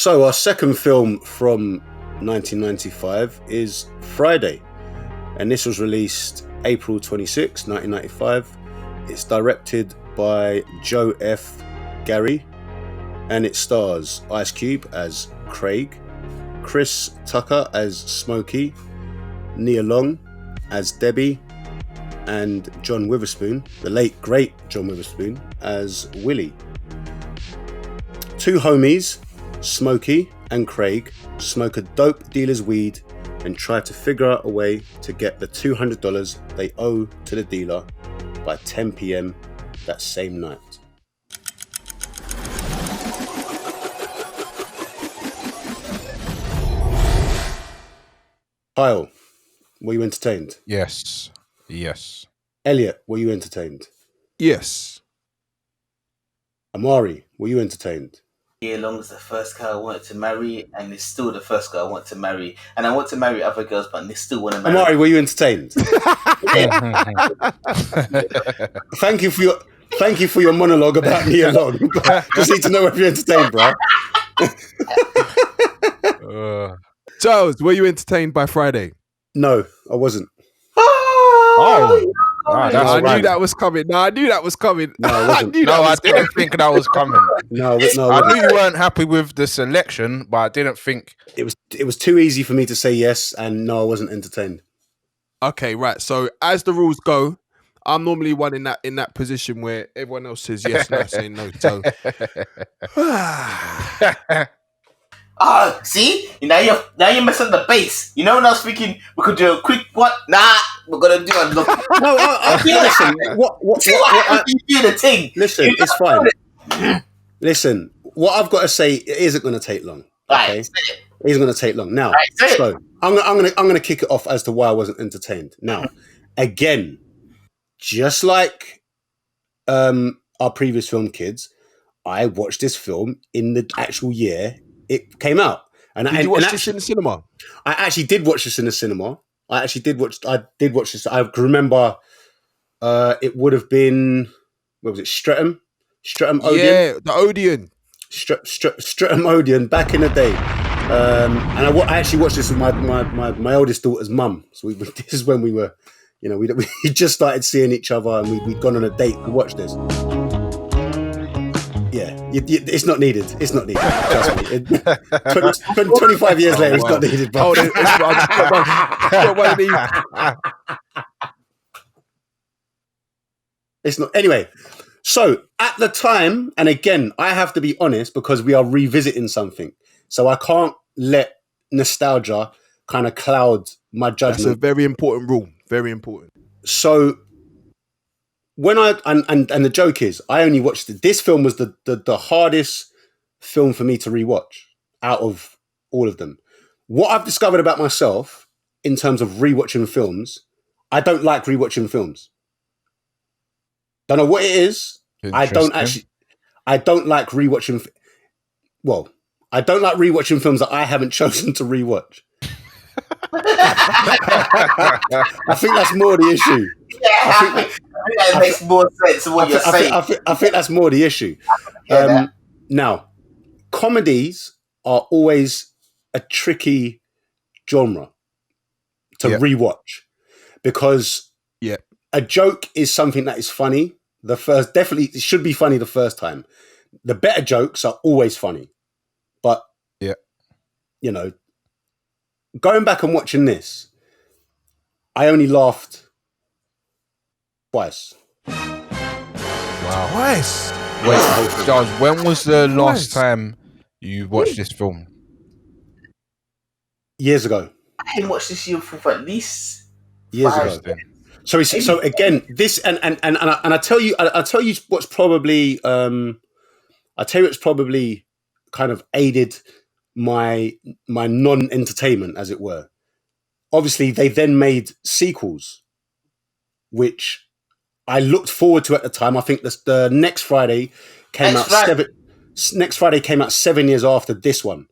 So our second film from 1995 is Friday, and this was released April 26, 1995. It's directed by Joe F. Gary, and it stars Ice Cube as Craig, Chris Tucker as Smokey, Nia Long as Debbie, and John Witherspoon, the late great John Witherspoon, as Willie. Two homies, Smokey and Craig, smoke a dope dealer's weed and try to figure out a way to get the $200 they owe to the dealer by 10 p.m. that same night. Kyle, were you entertained? Yes. Elliot, were you entertained? Yes. Amari, were you entertained? Yeah, Long is the first girl I wanted to marry, and it's still the first girl I want to marry. And I want to marry other girls, but they still want to marry. Amari, were you entertained? Thank you for your monologue about Nia Long. Just need to know if you're entertained, bro. Charles, were you entertained by Friday? No, I wasn't. I knew that was coming. No, I knew that was coming. No, I wasn't. I didn't think that was coming. No, I knew you weren't happy with the selection, but I didn't think it was too easy for me to say yes, and no, I wasn't entertained. Okay, right. So as the rules go, I'm normally one in that position where everyone else says yes and I say no. So see? Now you're messing the base. You know when I was thinking we could do a quick what? Nah, we're gonna do a look. No, listen. What you do the thing. Listen, it's fine. Listen, what I've got to say, it isn't going to take long. Okay, Right, it isn't going to take long. Now, Right, so I'm gonna kick it off as to why I wasn't entertained. Now, again, just like our previous film, Kids, I watched this film in the actual year it came out. And did you watch this in the cinema? I actually did watch this in the cinema. I did watch this. I remember it would have been, what was it, Streatham Odeon? Yeah, the Odeon. Streatham Odeon back in the day. And I actually watched this with my oldest daughter's mum. So this is when we were, we just started seeing each other, and we'd gone on a date to watch this. Yeah, it's not needed. It's not needed. Trust me. 25 years later, it's not needed. Bro. It's not. Anyway, so at the time, and again, I have to be honest because we are revisiting something. So I can't let nostalgia kind of cloud my judgment. That's a very important rule. Very important. So when and the joke is, I only watched it. This film was the hardest film for me to rewatch out of all of them. What I've discovered about myself in terms of rewatching films, I don't like rewatching films. Don't know what it is. I don't like rewatching. Well, I don't like rewatching films that I haven't chosen to rewatch. I think that's more the issue. I think that makes more sense than what you're saying. I think that's more the issue. Now, comedies are always a tricky genre to rewatch because a joke is something that is funny. It should be funny the first time. The better jokes are always funny, but going back and watching this, I only laughed twice. Wow. Twice? Wait, Charles, when was the last time you watched this film? Years ago. I didn't watch this film for at least years ago. So again, this and I tell you what's probably kind of aided my non-entertainment, as it were. Obviously, they then made sequels, which I looked forward to at the time. I think the next Friday came out 7 years after this one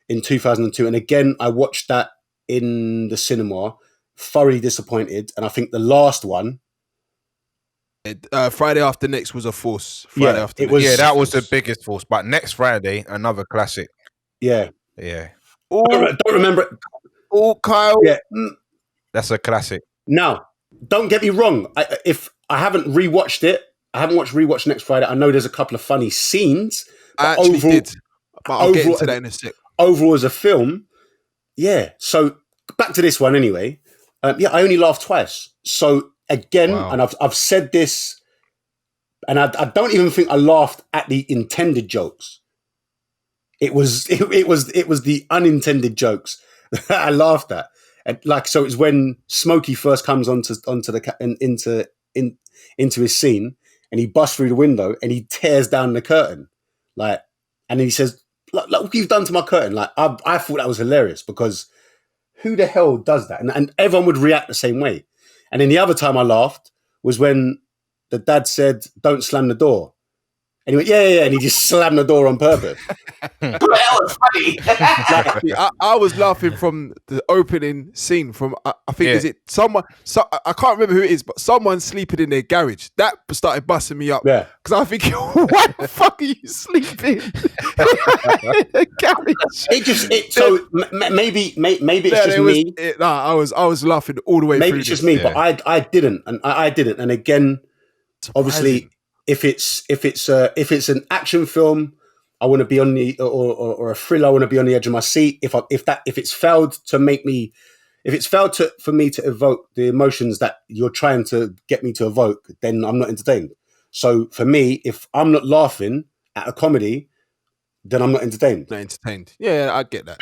in 2002, and again I watched that in the cinema, thoroughly disappointed. And I think the last one, Friday After Next, was a force. That was the biggest force. But next Friday, another classic. Yeah. Oh, Don't remember it. oh, Kyle. Yeah. That's a classic. Now, don't get me wrong. If I haven't rewatched it, I haven't rewatched Next Friday. I know there's a couple of funny scenes. I But actually overall, did. But I'll get into that in a sec. Overall, as a film, yeah. So back to this one anyway. I only laughed twice. So again, and I've said this, and I don't even think I laughed at the intended jokes. It was the unintended jokes that I laughed at. And so it's when Smokey first comes onto the into his scene, and he busts through the window and he tears down the curtain, and then he says, "Look what you've done to my curtain." I thought that was hilarious, because who the hell does that? And everyone would react the same way. And then the other time I laughed was when the dad said, "Don't slam the door." And he went, yeah, and he just slammed the door on purpose. That was funny. I was laughing from the opening scene from, I think, is it someone, I can't remember who it is, but someone sleeping in their garage. That started busting me up. Yeah. Because I think, why the fuck are you sleeping in the garage? So maybe it's just me. I was laughing all the way through. Maybe it's just me, but I didn't. And I didn't. And again, obviously, if it's an action film, I want to be on the or a thriller, I want to be on the edge of my seat. If it's failed for me to evoke the emotions that you're trying to get me to evoke, then I'm not entertained. So for me, if I'm not laughing at a comedy, then I'm not entertained. Not entertained. Yeah, I get that.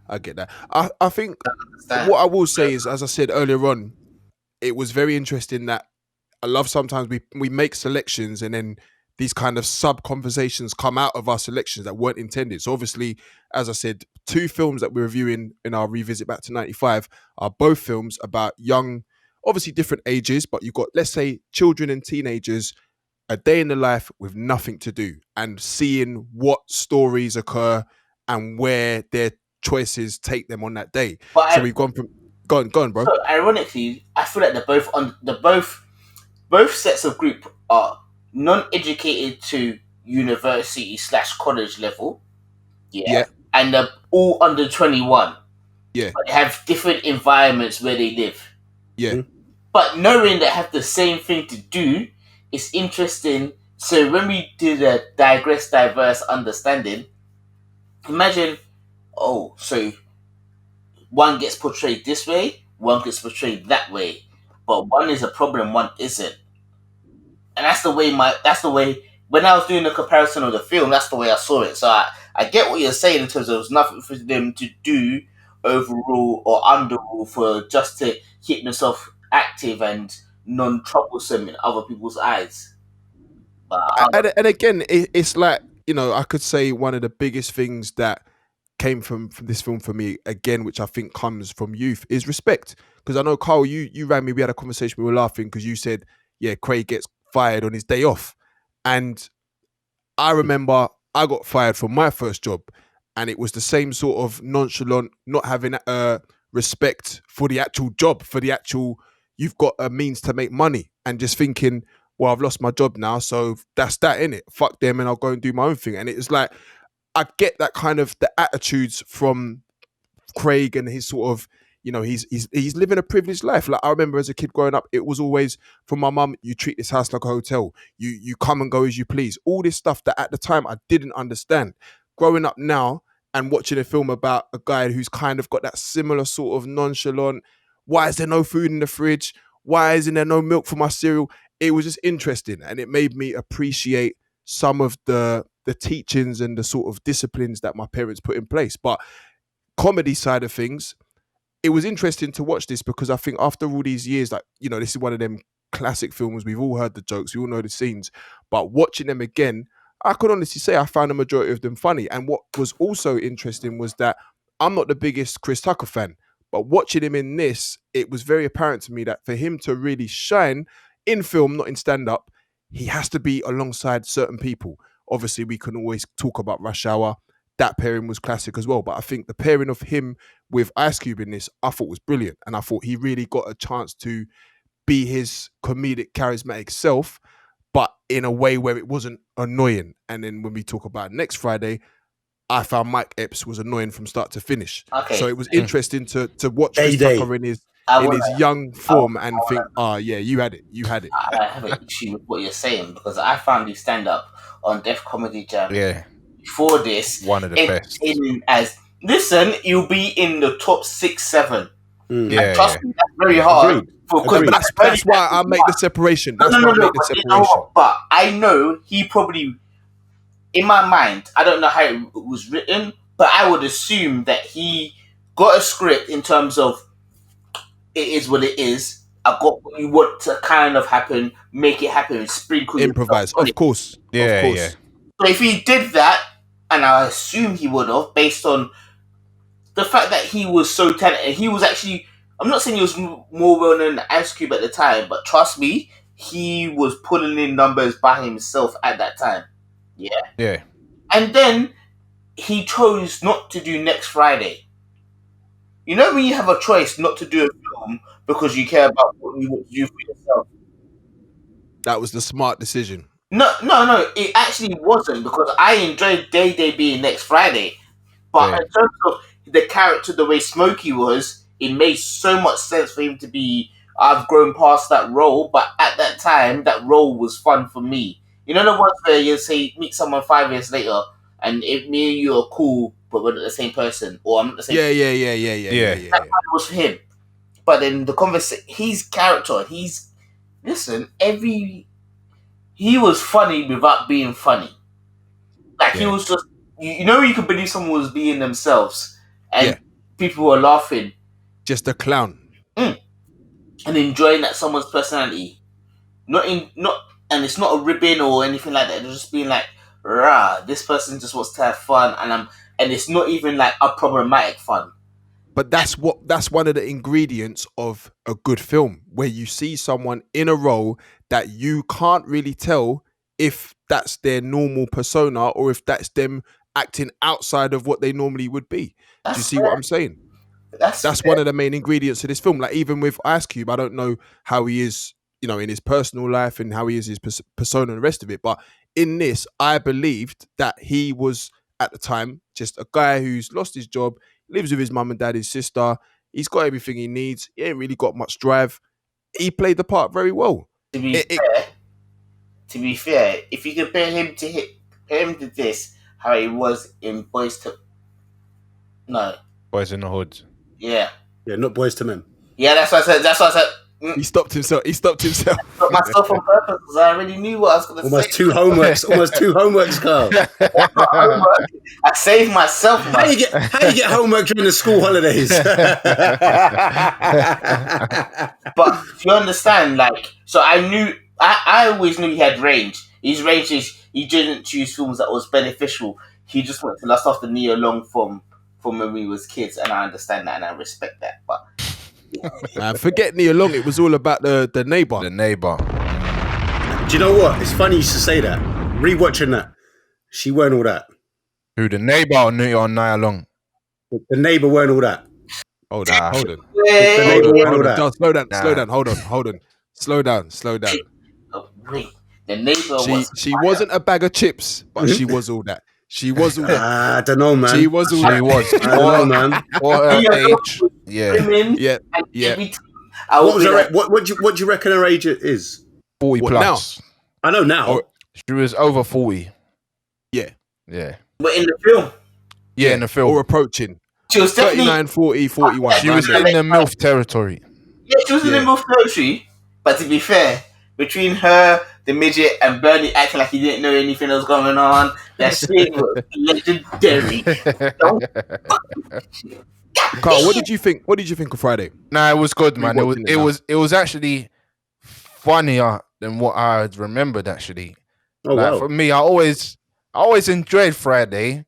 I get that. I think what I will say is, as I said earlier on, it was very interesting that I love sometimes we make selections and then these kind of sub conversations come out of our selections that weren't intended. So obviously, as I said, 2 films that we're reviewing in our revisit back to 95 are both films about young, obviously different ages, but you've got, let's say, children and teenagers, a day in the life with nothing to do and seeing what stories occur and where their choices take them on that day. We've gone from go on, bro. So ironically, I feel like both sets of group are non-educated to university/college level. Yeah. And they're all under 21. Yeah. But they have different environments where they live. Yeah. Mm-hmm. But knowing they have the same thing to do is interesting. So when we do the digress, diverse understanding, imagine, so one gets portrayed this way, one gets portrayed that way, but one is a problem, one isn't. And that's the way when I was doing the comparison of the film, that's the way I saw it. So I get what you're saying in terms of there's nothing for them to do overrule or underrule for just to keep themselves active and non-troublesome in other people's eyes. And again, it's like, I could say one of the biggest things that came from this film for me, again, which I think comes from youth, is respect. Because I know, Carl, you rang me, we had a conversation, we were laughing because you said, yeah, Craig gets fired on his day off. And I remember I got fired from my first job, and it was the same sort of nonchalant, not having respect for the actual job, for the actual, you've got a means to make money, and just thinking, well, I've lost my job now, so that's that, innit? Fuck them, and I'll go and do my own thing. And it was like, I get that kind of the attitudes from Craig and his sort of, he's living a privileged life. Like, I remember as a kid growing up, it was always from my mum, you treat this house like a hotel. You come and go as you please. All this stuff that at the time I didn't understand. Growing up now and watching a film about a guy who's kind of got that similar sort of nonchalant, why is there no food in the fridge? Why isn't there no milk for my cereal? It was just interesting, and it made me appreciate some of the teachings and the sort of disciplines that my parents put in place. But comedy side of things, it was interesting to watch this because I think after all these years, like, this is one of them classic films. We've all heard the jokes, we all know the scenes, but watching them again, I could honestly say I found the majority of them funny. And what was also interesting was that I'm not the biggest Chris Tucker fan, but watching him in this, it was very apparent to me that for him to really shine in film, not in stand-up, he has to be alongside certain people. Obviously, we can always talk about Rush Hour. That pairing was classic as well. But I think the pairing of him with Ice Cube in this, I thought was brilliant. And I thought he really got a chance to be his comedic, charismatic self, but in a way where it wasn't annoying. And then when we talk about next Friday, I found Mike Epps was annoying from start to finish. Okay. So it was interesting to watch Day Chris Day. Tucker in his young form and think, yeah, you had it. I have an issue with what you're saying because I found you stand up on Def Comedy Jam. Yeah. Before this, One of the best. As listen, you'll be in the top 6, 7. Yeah, trust me, that's very hard. Agreed. But that's why I make the separation. That's why I make the separation. You know what? But I know he probably, in my mind, I don't know how it was written, but I would assume that he got a script in terms of it is what it is. I got what you want to kind of happen, make it happen, sprinkle improvise, of course. Yeah. So if he did that, and I assume he would have, based on the fact that he was so talented, he was actually, I'm not saying he was more well known than Ice Cube at the time, but trust me, he was pulling in numbers by himself at that time. Yeah. And then he chose not to do Next Friday. You know when you have a choice not to do a film because you care about what you want to do for yourself? That was the smart decision. No, it actually wasn't, because I enjoyed Day Day being Next Friday. But in terms of the character, the way Smokey was, it made so much sense for him to be, I've grown past that role, but at that time, that role was fun for me. You know the ones where you say, meet someone 5 years later, and if me and you are cool, but we're not the same person, or I'm not the same person. Yeah. That was for him. But then the conversation, his character, he was funny without being funny. Like he was just, you know, you could believe someone was being themselves, and people were laughing, just a clown, and enjoying that someone's personality. And it's not a ribbon or anything like that. They're just being like, rah, this person just wants to have fun, and it's not even like a problematic fun. But that's one of the ingredients of a good film, where you see someone in a role that you can't really tell if that's their normal persona or if that's them acting outside of what they normally would be. Do you see what I'm saying? That's one of the main ingredients of this film. Like even with Ice Cube, I don't know how he is, you know, in his personal life and how he is his persona and the rest of it. But in this, I believed that he was at the time just a guy who's lost his job, lives with his mum and dad, his sister. He's got everything he needs. He ain't really got much drive. He played the part very well. To be fair, if you compare him to this, how he was in Boys in the Hood. Yeah, not Boys to Men. Yeah, that's what I said. He stopped himself. Stopped myself on purpose because I already knew what I was going to say. Almost two homeworks, Carl. I saved myself. How you get homework during the school holidays? But you understand, like, so I always knew he had range. His range is he didn't choose films that was beneficial. He just went to lust after Neo Long from when we was kids, and I understand that and I respect that. But forget Neo Long, it was all about the neighbour. The neighbour. Do you know what? It's funny you should say that. Rewatching that, she weren't all that. Who, the neighbour or Nia Long? The neighbour weren't all that. Hold on. The neighbour weren't all that. Slow down. Hold on. Slow down. Oh, wait. The neighbour she wasn't a bag of chips, but she was all that. She was all that. I don't know, man. She was all that. She was. I don't know, man. For her age. Yeah. What do you reckon her age is? 40 plus. Now? I know now. Oh, she was over 40. Yeah. But in the film? Yeah, in the film. Or approaching. She was 39, 40, 41. She was in the MILF territory. Yeah, she was in the MILF territory. But to be fair, between her, the midget, and Bernie acting like he didn't know anything that was going on, that shit was legendary. Carl, what did you think? What did you think of Friday? Nah, it was good, man. It was actually funnier than what I had remembered. Actually, wow. For me, I always enjoyed Friday,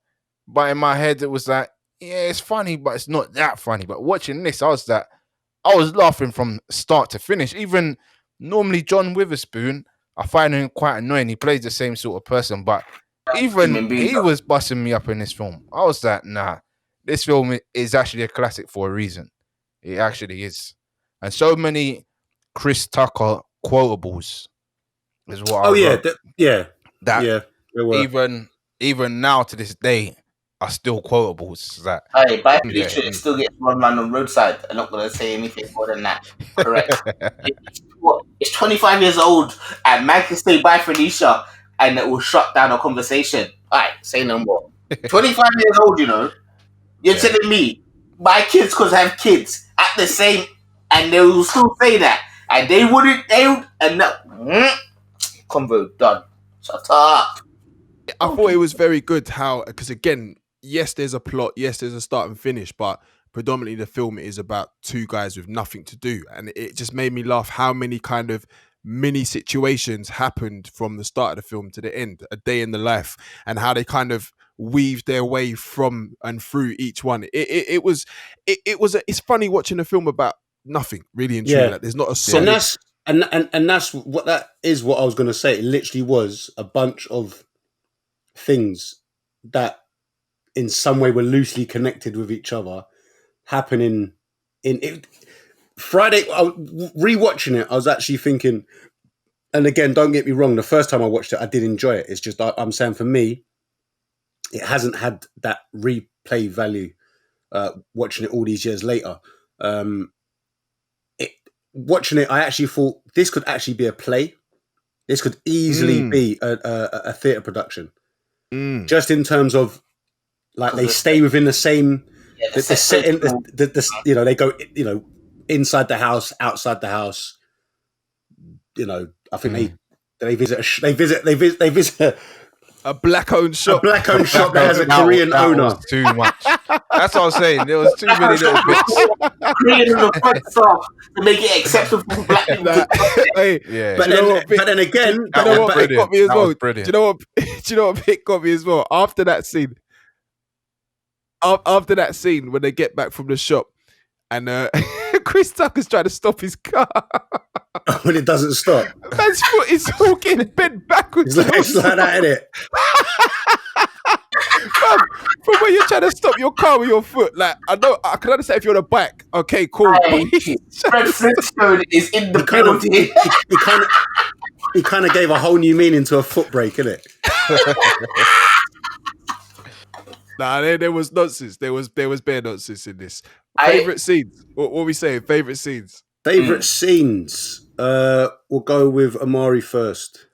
but in my head it was like, yeah, it's funny, but it's not that funny. But watching this, I was laughing from start to finish. Even normally John Witherspoon, I find him quite annoying. He plays the same sort of person, but even he was busting me up in this film. I was like, nah, this film is actually a classic for a reason. It actually is. And so many Chris Tucker quotables is what there were. even now to this day, are still quotable. It's that. Hey, by Yeah. Felicia, it still gets run around on roadside. I'm not gonna say anything more than that. Correct. It's 25 years old, and man can say bye Felicia, and it will shut down a conversation. Alright, say no more. 25 years old, you know. You're telling me my kids could have kids at the same, and they will still say that, and they wouldn't. And that convo done. Shut up. I thought it was very good how, because again, yes, there's a plot, yes, there's a start and finish, but predominantly the film is about two guys with nothing to do. And it just made me laugh how many kind of mini situations happened from the start of the film to the end, a day in the life, and how they kind of weaved their way from and through each one. It's funny watching a film about nothing, really and truly. Yeah. Like, there's not a And solid. that's what I was going to say. It literally was a bunch of things that in some way were loosely connected with each other happening in it. Friday, rewatching it, I was actually thinking, and again, don't get me wrong, the first time I watched it, I did enjoy it. It's just, I'm saying for me, it hasn't had that replay value watching it all these years later. Watching it, I actually thought this could actually be a play. This could easily be a theatre production. Just in terms of, like, they stay within the same, you know, they go, you know, inside the house, outside the house. You know, I think they visit A black-owned shop. a black-owned shop that has a Korean owner. Was too much. That's what I was saying. There was too many little bits. Creating the front stuff to make it acceptable for black people. Hey, Yeah. But then again, you know what bit got me as That well? was Do brilliant. you know what? Do you know what bit got me as well? After that scene, when they get back from the shop, and Chris Tucker's trying to stop his car, when it doesn't stop, man's foot is all getting bent backwards. it's like that, isn't it? From when you're trying to stop your car with your foot, like, I know I can understand if you're on a bike. Okay, cool. Hey, Fred Flintstone is in the building. He kind of gave a whole new meaning to a foot brake, innit? Nah, there was nonsense. There was bare nonsense in this. Favorite scenes? What we saying? Favorite scenes? Favorite scenes? We'll go with Amari first.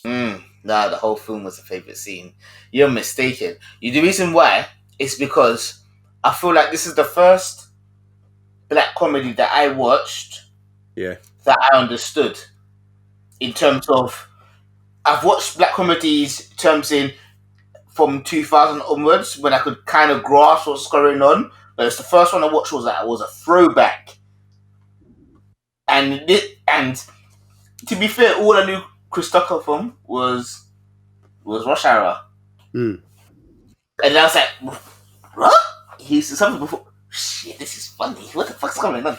Nah, the whole film was a favorite scene. You're mistaken. The reason why is because I feel like this is the first black comedy that I watched that I understood. In terms of, I've watched black comedies from 2000 onwards when I could kind of grasp what's going on. But it's the first one I watched was a throwback. And to be fair, all I knew Chris Tucker from was Rush Hour. And I was like, what? He said something before. Shit, this is funny. What the fuck's going on?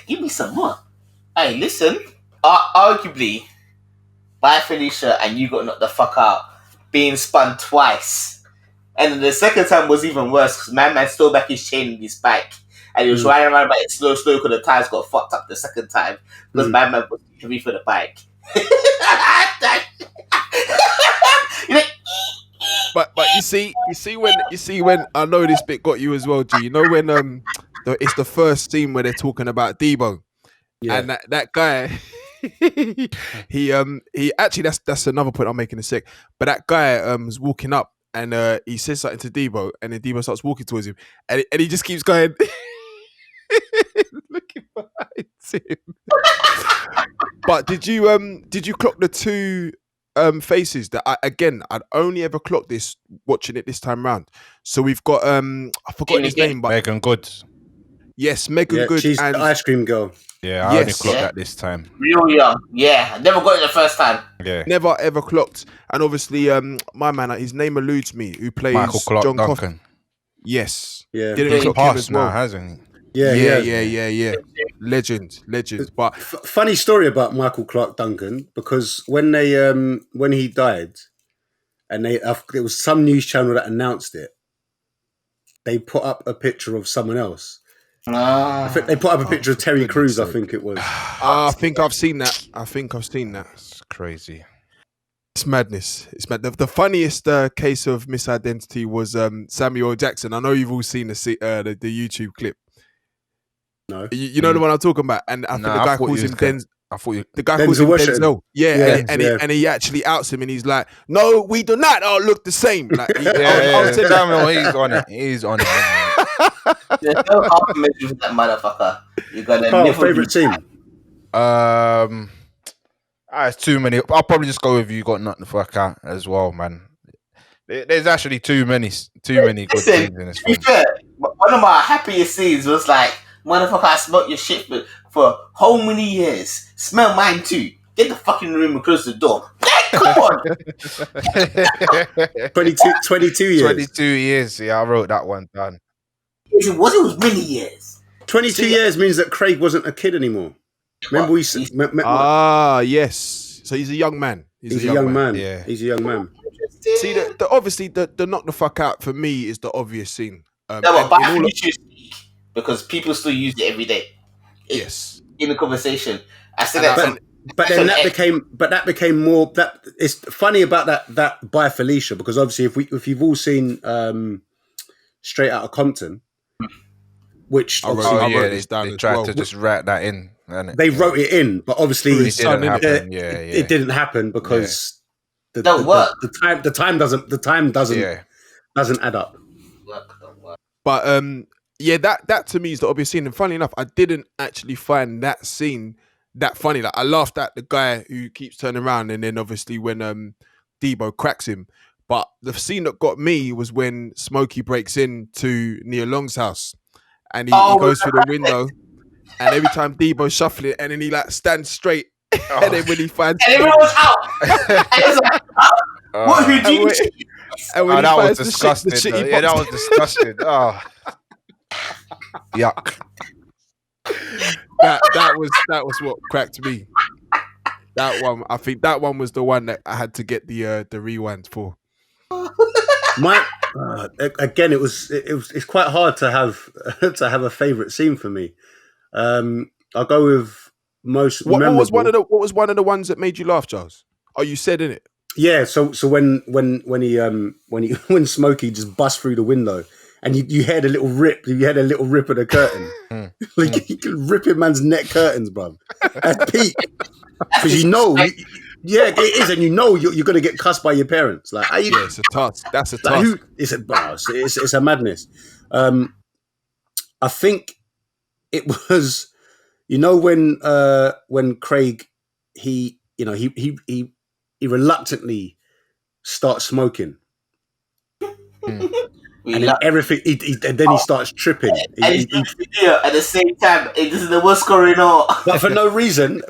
Give me some more. Hey, listen. Arguably, by Felicia and You Got Knocked the Fuck Out being spun twice. And then the second time was even worse because man stole back his chain in his bike. And he was riding around by it slow because the tires got fucked up the second time because man was heavy for the bike. But you see when I know this bit got you as well, G. You know when it's the first scene where they're talking about Debo, and that guy. he actually that's another point I'm making in a sec. But that guy was walking up and he says something to Debo, and then Debo starts walking towards him, and he just keeps going looking behind him. But did you clock the two faces that I'd only ever clocked this watching it this time round? So we've got I forgot his name, but Megan Good. Yes, Megan Good, she's and the ice cream girl. Yeah, I only clocked that this time. Real young. Yeah, I never got it the first time. Yeah. Never ever clocked. And obviously, my man, his name eludes me, who plays Michael Clark John Duncan. Coffin. Yes. Yeah. Didn't He clock him passed as well. now, hasn't Yeah. Legend. But Funny story about Michael Clark Duncan, because when he died, and it was some news channel that announced it, they put up a picture of someone else. I think they put up a picture of Terry Crews. I think it was. I think I've seen that. It's crazy. It's madness. It's mad. The funniest case of misidentity was Samuel Jackson. I know you've all seen the YouTube clip. No. You know the one I'm talking about, and I think the guy calls him Denzel. I thought you. The guy calls him Washington. Denzel. Yeah, and he actually outs him, and he's like, "No, we do not all look the same." Like, Samuel, he's on it. He's on it. There's no half measure with that motherfucker. You gotta Oh, nibble favorite team. It's too many. I'll probably just go with you. Got nothing to fuck out as well, man. There's actually too many good Listen, things in this to be film. fair, one of my happiest scenes was like, motherfucker, I smoked your shit for how many years? Smell mine too. Get the fucking room and close the door. Come on. 22 years. 22 years. Yeah, I wrote that one down. It was many years. 22 years means that Craig wasn't a kid anymore. Remember we said... yes. So he's a young man. He's a young man. Yeah. He's a young man. See, obviously the knock the fuck out for me is the obvious scene. No, but I think you should speak because people still use it every day. Yes. In the conversation. I said But then that became more. That it's funny about that by Felicia, because obviously if you've all seen Straight Outta Compton, which I wrote this down they as tried well. to just write that in. They wrote it in, but obviously it didn't happen. it didn't happen because the time doesn't add up. But that to me is the obvious scene. And funny enough, I didn't actually find that scene that funny. Like I laughed at the guy who keeps turning around, and then obviously when Debo cracks him. But the scene that got me was when Smokey breaks into Nia Long's house, and he goes through the window, and every time Debo's shuffling, and then he like stands straight, and then when he finds, and everyone's out. And it's like, what who do you? That was disgusting. That was disgusting. Oh, yuck. That was what cracked me. That one, I think that one was the one that I had to get the rewind for. Again, it's quite hard to have a favorite scene for me. I'll go with most. What was one of the ones that made you laugh, Charles? Oh, you said in it. Yeah, so when Smokey just busts through the window and you heard a little rip, of the curtain, like you can rip a man's neck curtains, bro. That's peak, because it is, and you're gonna get cussed by your parents. Like, it's a task. That's a task. It's a madness. I think it was, when Craig he reluctantly starts smoking, and then everything. Then he starts tripping. And he's doing video at the same time. This is the what's going on. But for no reason.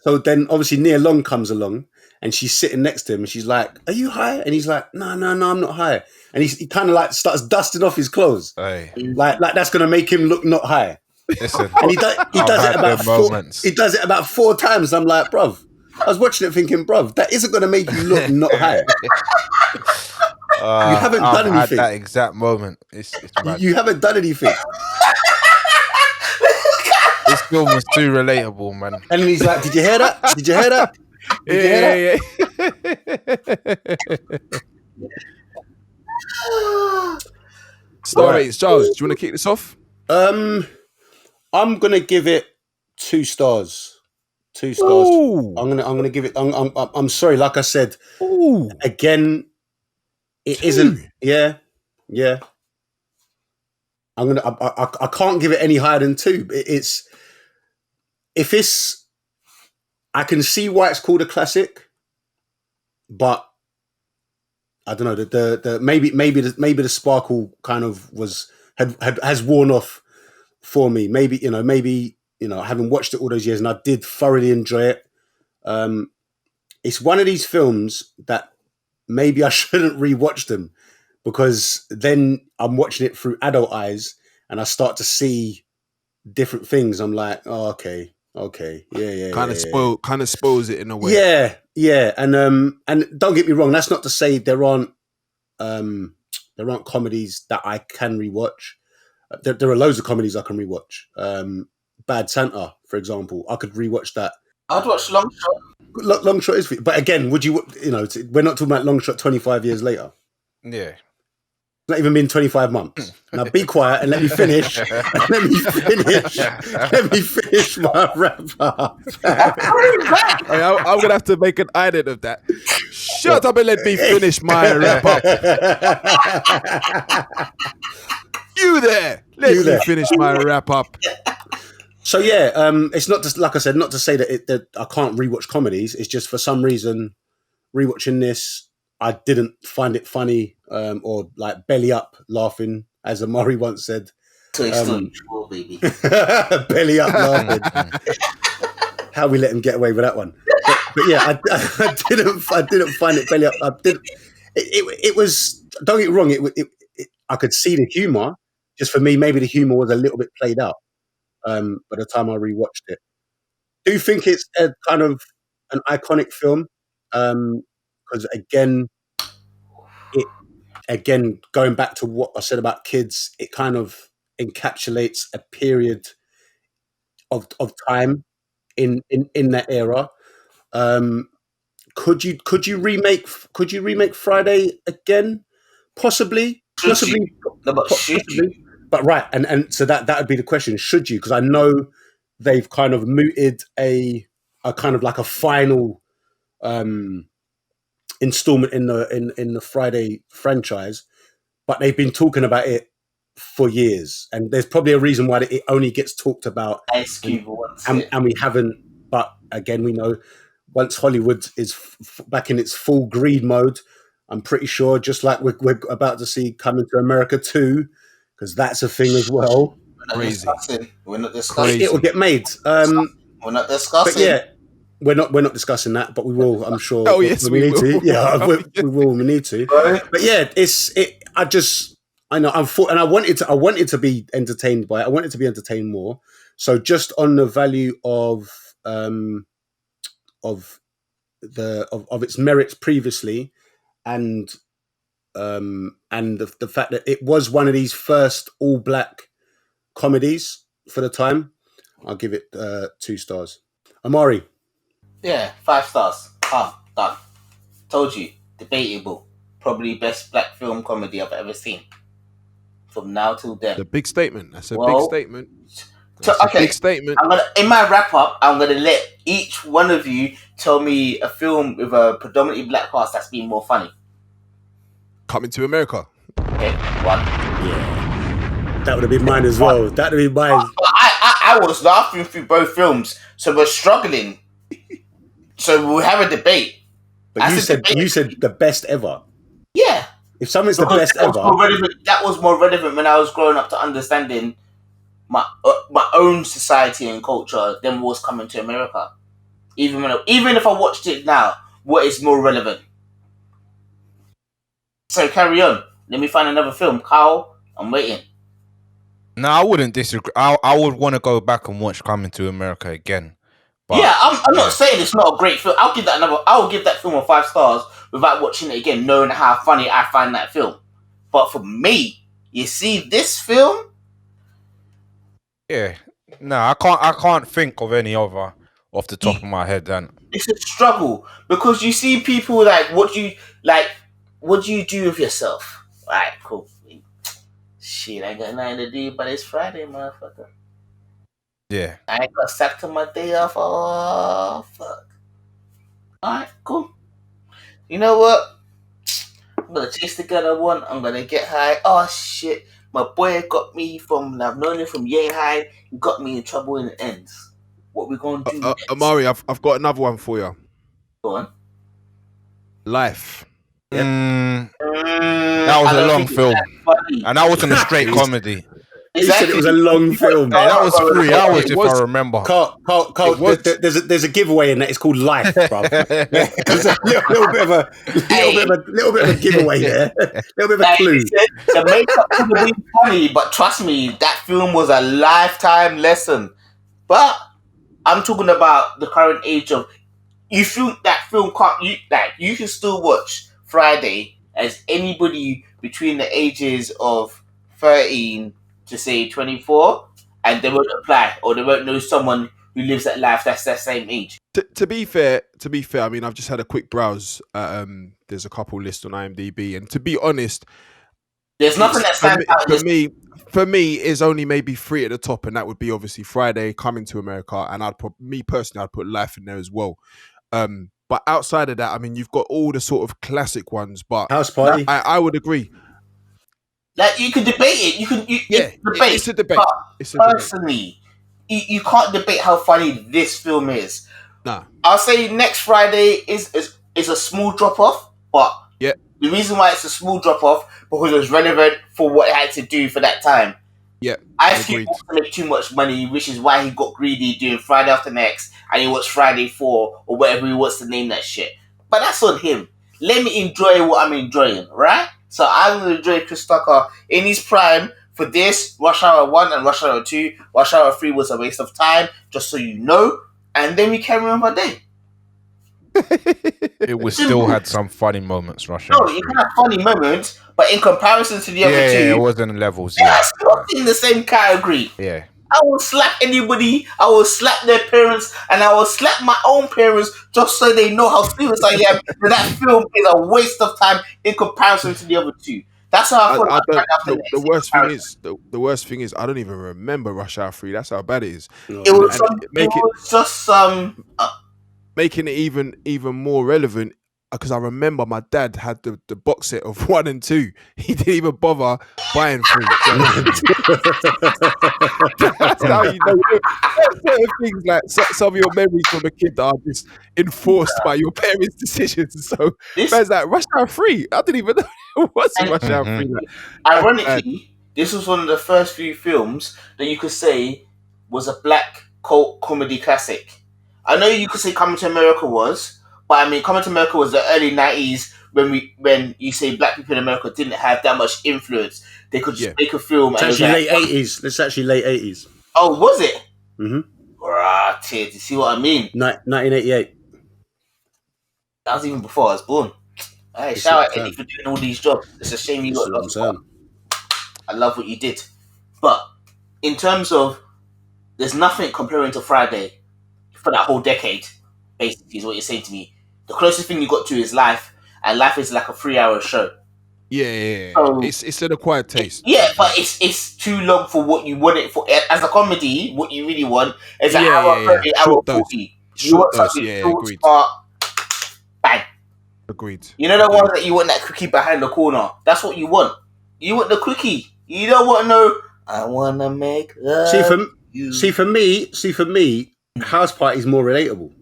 So then obviously Nia Long comes along, and she's sitting next to him, and she's like, "Are you high?" And he's like, "No, I'm not high." And he kind of like starts dusting off his clothes, like that's gonna make him look not high. Listen, and he does it about 4. He does it about 4 times. I'm like, bruv. I was watching it thinking, bruv, that isn't gonna make you look not high. You haven't done anything. At that exact moment, it's mad. You haven't done anything. This film was too relatable, man. And then he's like, "Did you hear that? Did you hear that? Yeah. Star ratings, Charles. Do you want to kick this off? I'm gonna give it 2 stars. 2 stars. Ooh. I'm gonna give it. I'm sorry. Like I said, again, it 2. Isn't. Yeah. I can't give it any higher than 2. I can see why it's called a classic, but I don't know. The maybe the sparkle kind of has worn off for me. Maybe having watched it all those years, and I did thoroughly enjoy it. It's one of these films that maybe I shouldn't rewatch them, because then I'm watching it through adult eyes and I start to see different things. I'm like, oh, okay, yeah. Kind of spoils it in a way. Yeah, and don't get me wrong, that's not to say there aren't comedies that I can rewatch. There are loads of comedies I can rewatch. Bad Santa, for example, I could rewatch that. I'd watch Long Shot. Long Shot is, but again, would you? We're not talking about Long Shot 25 years later. Yeah. Not even been 25 months. Now be quiet and let me finish. Let me finish my wrap up. I'm gonna have to make an edit of that. Shut up and let me finish my wrap up. You there? Let me finish my wrap up. So yeah, it's not just, like I said, not to say that I can't rewatch comedies. It's just for some reason rewatching this, I didn't find it funny or like belly up laughing, as Amari once said. So it's still usual, baby. Belly up laughing. How we let him get away with that one? But yeah, I didn't find it belly up. It was. Don't get me wrong. I could see the humor. Just for me, maybe the humor was a little bit played out. By the time I rewatched it, do you think it's a kind of an iconic film? Because again, going back to what I said about kids, it kind of encapsulates a period of time in that era. Could you remake Friday again? Possibly. But right, and so that would be the question: should you? Because I know they've kind of mooted a kind of like a final installment in the Friday franchise, but they've been talking about it for years, and there's probably a reason why it only gets talked about. Ice Cube and we haven't. But again, we know once Hollywood is back in its full greed mode, I'm pretty sure, just like we're about to see Coming to America 2, because that's a thing as well. We're not discussing. It will get made. We're not discussing. But yeah, we're not discussing that, but we will. I'm sure. Oh yes, we need to. Yeah, we will. We need to. But yeah, I know. And I wanted to be entertained by it. I wanted to be entertained more. So just on the value of its merits previously, and the fact that it was one of these first all black comedies for the time, I'll give it 2 stars. Amari. Yeah, 5 stars. Done. Told you, debatable. Probably best black film comedy I've ever seen. From now till then. That's a big statement. That's a big statement. Big statement. In my wrap up, I'm gonna let each one of you tell me a film with a predominantly black cast that's been more funny. Coming to America. Okay, 1. Yeah, that would have been mine as well. That would be mine. I was laughing through both films, so we're struggling. So we'll have a debate. But you said the best ever. Yeah. If something's the best ever, that was more relevant when I was growing up to understanding my own society and culture than what was Coming to America. Even if I watched it now, what is more relevant? So carry on. Let me find another film. Carl, I'm waiting. No, I wouldn't disagree. I would want to go back and watch Coming to America again. But, yeah, I'm not saying it's not a great film. I will give that film a 5 stars without watching it again, knowing how funny I find that film. But for me, you see this film? Yeah. No, I can't think of any other off the top of my head. Then it's a struggle because you see people like, what do you do with yourself? Alright, cool. Shit, I ain't got nothing to do, but it's Friday, motherfucker. Yeah. I ain't got sacked on my day off. Oh, fuck. Alright, cool. You know what? I'm gonna chase the girl I want. I'm gonna get high. Oh, shit. My boy got me I've known him from yay high. He got me in trouble in the ends. What we gonna do next? Amari, I've got another one for you. Go on. Life. Yep. That was a long film. And that wasn't a straight comedy. He said it was a long film. Yeah, that was 3 hours if I remember. Carl, there's a giveaway in that. It's called Life, bro. There's a little bit of a giveaway there. A little bit of a clue. The makeup could be funny, but trust me, that film was a lifetime lesson. But I'm talking about the current age of. You feel that film you can still watch Friday as anybody between the ages of 13 to say 24, and they won't apply or they won't know someone who lives that life that's that same age. To be fair, I mean, I've just had a quick browse. There's a couple lists on IMDb, and to be honest, There's nothing that stands out. For me, is only maybe three at the top, and that would be obviously Friday, Coming to America, and I'd put Life in there as well. But outside of that, I mean, you've got all the sort of classic ones. But House Party. I would agree. Like, you could debate it. It's a debate. But personally, you can't debate how funny this film is. Nah. I'll say Next Friday is a small drop off, but yeah, the reason why it's a small drop off because it was relevant for what it had to do for that time. Yeah, I think he wants to make too much money, which is why he got greedy doing Friday After Next, and he wants Friday 4 or whatever he wants to name that shit. But that's on him. Let me enjoy what I'm enjoying, right? So I'm going to enjoy Chris Tucker in his prime for this, Rush Hour 1 and Rush Hour 2. Rush Hour 3 was a waste of time, just so you know. And then we carry on our day. It was still had some funny moments, Rush Hour. No, it had funny moments, but in comparison to the other two, it wasn't levels. It's not in the same category. Yeah. I will slap anybody, I will slap their parents, and I will slap my own parents just so they know how serious I am. That film is a waste of time in comparison to the other two. That's how I feel. The worst thing is I don't even remember Rush Hour 3. That's how bad it is. Making it even more relevant, because I remember my dad had the box set of 1 and 2. He didn't even bother buying 3. That's how you know. Certain things like some of your memories from a kid that are just enforced by your parents' decisions. So man's like, Rush Hour 3. I didn't even know it was Rush Hour 3. Ironically, this was one of the first few films that you could say was a black cult comedy classic. I know you could say Coming to America was, but I mean, Coming to America was the early 90s when you say black people in America didn't have that much influence. They could just make a film. It's actually late 80s. It's actually late 80s. Oh, was it? Mm-hmm. Right, you see what I mean? 1988. That was even before I was born. Hey, shout out Eddie for doing all these jobs. It's a shame you got lost. I love what you did. But in terms of, there's nothing comparing to Friday for that whole decade, basically, is what you're saying to me. The closest thing you got to is Life, and Life is like a 3-hour show. Yeah. So, it's an acquired taste. But it's too long for what you want it for. As a comedy, what you really want is an hour 30, hour 40. You want something short, smart, bang. Agreed. You know the one that you want that quickie behind the corner? That's what you want. You want the quickie. You don't want no, I want to make love. See for me, House Party is more relatable.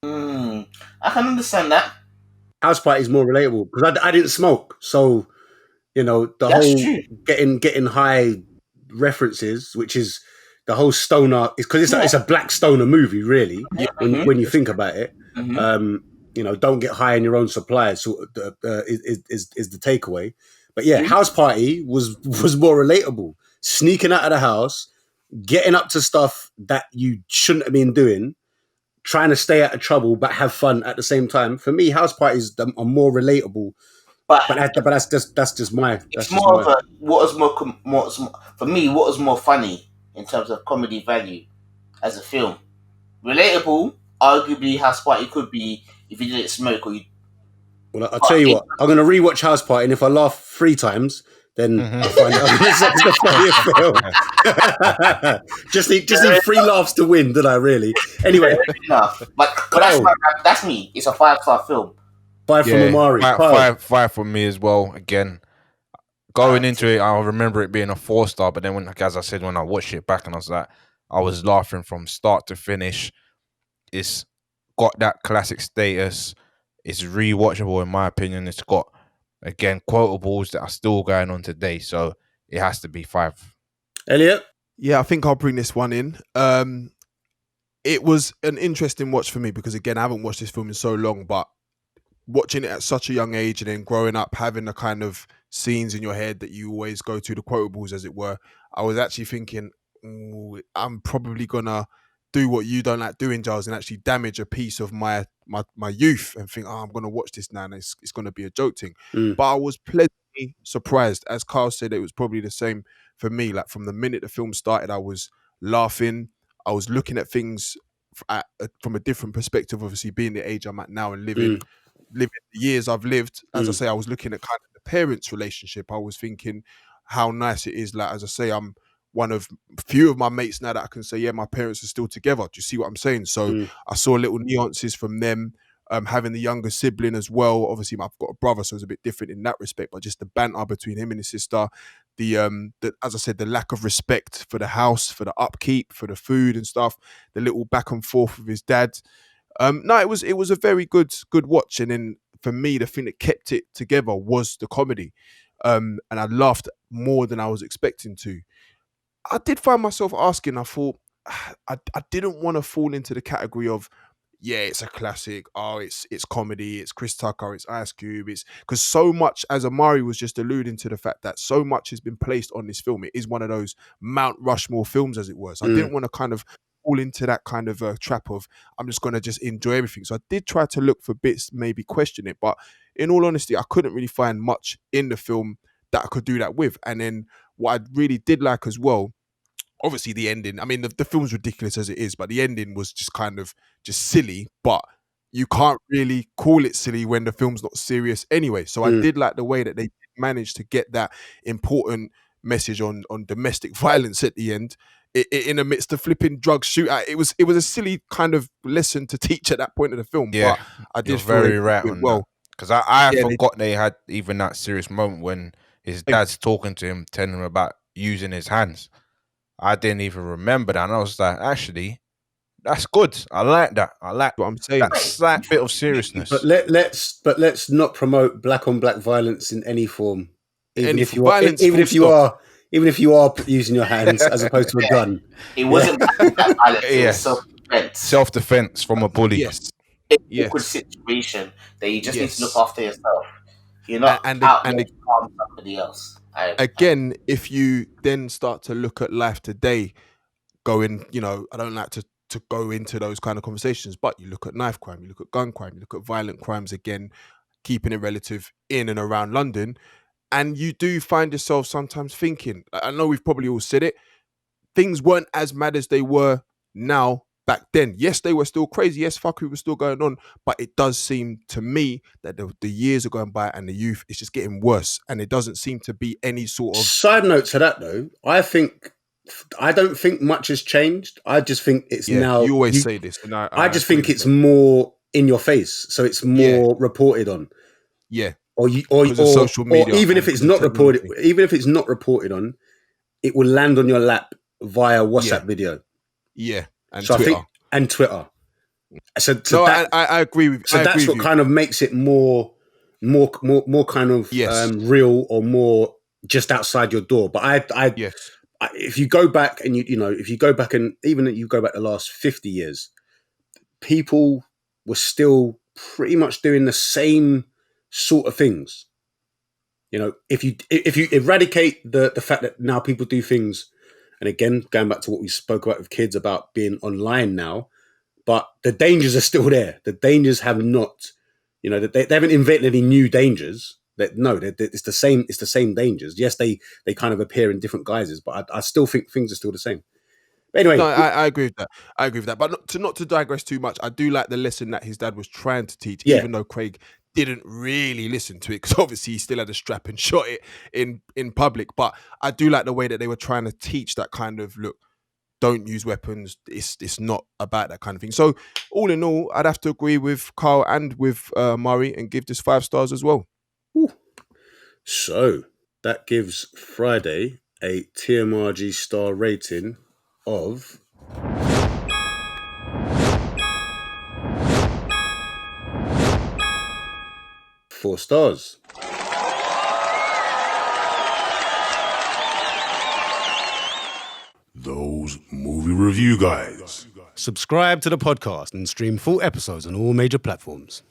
I can understand that. House Party is more relatable because I didn't smoke, so you know the whole getting high references, which is the whole stoner, is because it's a black stoner movie, really. When you think about it, you know, don't get high in your own supply. Is the takeaway. But House Party was more relatable. Sneaking out of the house, getting up to stuff that you shouldn't have been doing, trying to stay out of trouble but have fun at the same time. For me, House Parties are more relatable. But that's just my. It's more of a what was more funny in terms of comedy value as a film. Relatable, arguably, House Party could be if you didn't smoke or you. Well, I'll tell you what. I'm going to rewatch House Party, and if I laugh 3 times, then I find out it's the funnier film. just need 3 laughs to win, did I really? Anyway, enough. But that's me. It's a 5-star film. 5 from Amari. 5 from me as well. Again, going into it, I remember it being a 4-star, but then as I said, when I watched it back, and I was like, I was laughing from start to finish. It's got that classic status. It's rewatchable in my opinion. It's got, again, quotables that are still going on today. So it has to be 5. Elliot? Yeah, I think I'll bring this one in. It was an interesting watch for me because, again, I haven't watched this film in so long, but watching it at such a young age and then growing up, having the kind of scenes in your head that you always go to, the quotables as it were, I was actually thinking, I'm probably going to do what you don't like doing, Giles, and actually damage a piece of my youth and think, I'm going to watch this now and it's going to be a joke thing. But I was pleasantly surprised. As Carl said, it was probably the same for me. Like from the minute the film started, I was laughing. I was looking at things from a different perspective, obviously being the age I'm at now and living the years I've lived. As I say, I was looking at kind of the parents' relationship. I was thinking how nice it is. Like, as I say, I'm one of few of my mates now that I can say, yeah, my parents are still together. Do you see what I'm saying? So I saw little nuances from them. Having the younger sibling as well. Obviously, I've got a brother, so it's a bit different in that respect. But just the banter between him and his sister, the as I said, the lack of respect for the house, for the upkeep, for the food and stuff, the little back and forth with his dad. No, it was a very good watch. And then for me, the thing that kept it together was the comedy. And I laughed more than I was expecting to. I did find myself asking, I thought, I didn't want to fall into the category of, yeah, it's a classic. Oh, it's comedy. It's Chris Tucker. It's Ice Cube. It's because so much, as Amari was just alluding to the fact that so much has been placed on this film. It is one of those Mount Rushmore films, as it were. So I didn't want to kind of fall into that kind of trap of I'm just going to just enjoy everything. So I did try to look for bits, maybe question it. But in all honesty, I couldn't really find much in the film that I could do that with. And then what I really did like as well, obviously the ending, I mean, the film's ridiculous as it is, but the ending was just kind of just silly, but you can't really call it silly when the film's not serious anyway. So I did like the way that they managed to get that important message on domestic violence at the end in the midst of flipping drug shootout. It was a silly kind of lesson to teach at that point of the film, but I did feel very right on well. Because I forgot they had even that serious moment when his dad's talking to him, telling him about using his hands. I didn't even remember that. And I was like, actually, that's good. I like that. I like what I'm saying. That slight bit of seriousness. But let's not promote black on black violence in any form. Even if you are using your hands as opposed to a gun. It wasn't violence, it was self-defense. Self-defense from a bully. It's an awkward situation that you just need to look after yourself. You're not out there to harm somebody else. Again, if you then start to look at life today, going, I don't like to go into those kind of conversations, but you look at knife crime, you look at gun crime, you look at violent crimes, again, keeping it relative in and around London, and you do find yourself sometimes thinking, I know we've probably all said it, things weren't as mad as they were now back then. Yes, they were still crazy. Yes, fuckery was still going on. But it does seem to me that the years are going by and the youth is just getting worse. And it doesn't seem to be any sort of... Side note to that, though, I don't think much has changed. I just think it's now... You always say this. And I just think it's more in your face. So it's more reported on. Yeah. Or social media. Or even if it's not reported on, it will land on your lap via WhatsApp video. Yeah. And Twitter. I agree with. So that's what kind of makes it more kind of real or more just outside your door. But if you go back and if you go back and even if you go back the last 50 years, people were still pretty much doing the same sort of things. If you eradicate the fact that now people do things. And again, going back to what we spoke about with kids about being online now, but the dangers are still there. The dangers have not, they haven't invented any new dangers. It's the same. It's the same dangers. Yes, they kind of appear in different guises, but I still think things are still the same. But anyway, no, I agree with that. I agree with that. But not to digress too much, I do like the lesson that his dad was trying to teach, even though Craig didn't really listen to it because obviously he still had a strap and shot it in public. But I do like the way that they were trying to teach that kind of, look, don't use weapons. It's not about that kind of thing. So all in all, I'd have to agree with Carl and with Murray and give this 5 stars as well. Ooh. So that gives Friday a TMRG star rating of 4 stars. Those movie review guys. Subscribe to the podcast and stream full episodes on all major platforms.